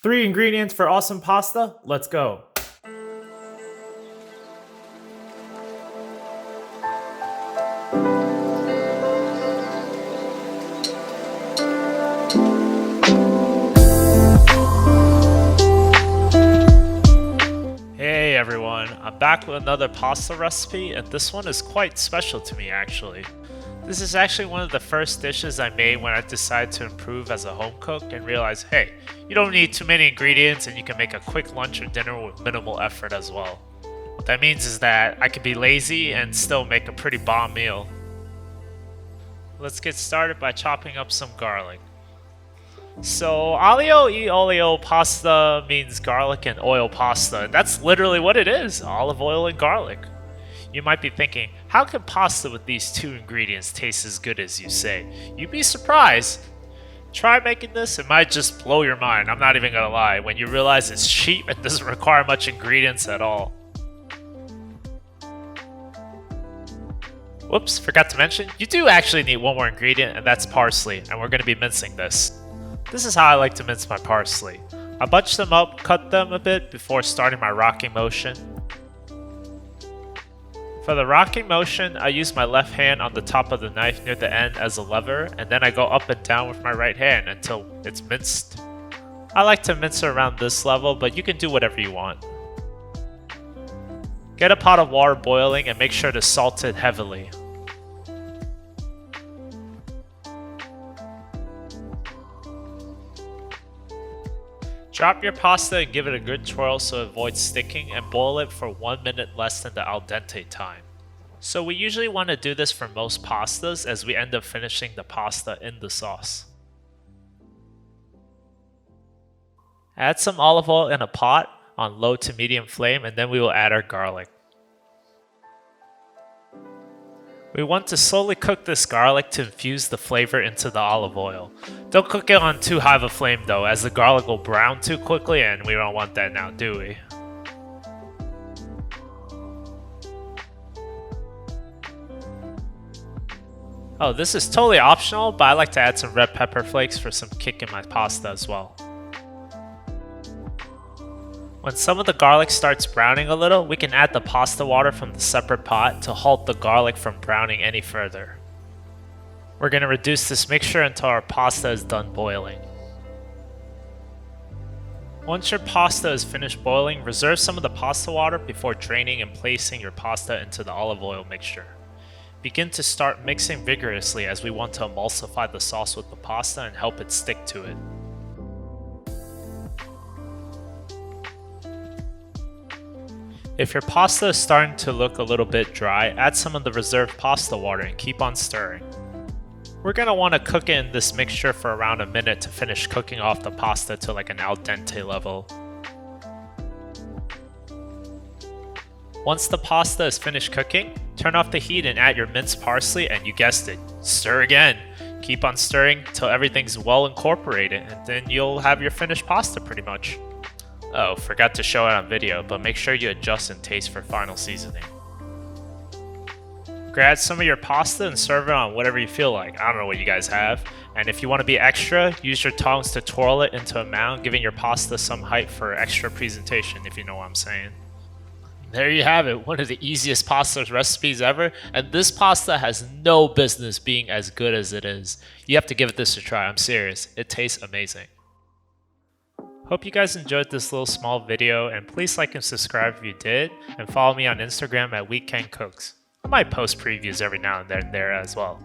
3 ingredients for awesome pasta. Let's go. Hey everyone, I'm back with another pasta recipe, and this one is quite special to me actually. This is actually one of the first dishes I made when I decided to improve as a home cook and realized, hey, you don't need too many ingredients and you can make a quick lunch or dinner with minimal effort as well. What that means is that I can be lazy and still make a pretty bomb meal. Let's get started by chopping up some garlic. So, Aglio E Olio pasta means garlic and oil pasta, and that's literally what it is, olive oil and garlic. You might be thinking, how can pasta with these two ingredients taste as good as you say? You'd be surprised. Try making this, it might just blow your mind, I'm not even gonna lie, when you realize it's cheap and doesn't require much ingredients at all. Whoops, forgot to mention, you do actually need one more ingredient, and that's parsley, and we're gonna be mincing this. This is how I like to mince my parsley. I bunch them up, cut them a bit before starting my rocking motion. For the rocking motion, I use my left hand on the top of the knife near the end as a lever, and then I go up and down with my right hand until it's minced. I like to mince it around this level, but you can do whatever you want. Get a pot of water boiling and make sure to salt it heavily. Drop your pasta and give it a good twirl so it avoids sticking, and boil it for 1 minute less than the al dente time. So we usually want to do this for most pastas as we end up finishing the pasta in the sauce. Add some olive oil in a pot on low to medium flame, and then we will add our garlic. We want to slowly cook this garlic to infuse the flavor into the olive oil. Don't cook it on too high of a flame though, as the garlic will brown too quickly and we don't want that now, do we? Oh, this is totally optional, but I like to add some red pepper flakes for some kick in my pasta as well. When some of the garlic starts browning a little, we can add the pasta water from the separate pot to halt the garlic from browning any further. We're going to reduce this mixture until our pasta is done boiling. Once your pasta is finished boiling, reserve some of the pasta water before draining and placing your pasta into the olive oil mixture. Begin to start mixing vigorously as we want to emulsify the sauce with the pasta and help it stick to it. If your pasta is starting to look a little bit dry, add some of the reserved pasta water and keep on stirring. We're going to want to cook it in this mixture for around a minute to finish cooking off the pasta to like an al dente level. Once the pasta is finished cooking, turn off the heat and add your minced parsley, and you guessed it, stir again. Keep on stirring till everything's well incorporated, and then you'll have your finished pasta pretty much. Oh, forgot to show it on video, but make sure you adjust and taste for final seasoning. Grab some of your pasta and serve it on whatever you feel like. I don't know what you guys have. And if you want to be extra, use your tongs to twirl it into a mound, giving your pasta some height for extra presentation, if you know what I'm saying. There you have it, one of the easiest pasta recipes ever, and this pasta has no business being as good as it is. You have to give this a try, I'm serious. It tastes amazing. Hope you guys enjoyed this little small video, and please like and subscribe if you did, and follow me on Instagram at Weekend Cooks. I might post previews every now and then there as well.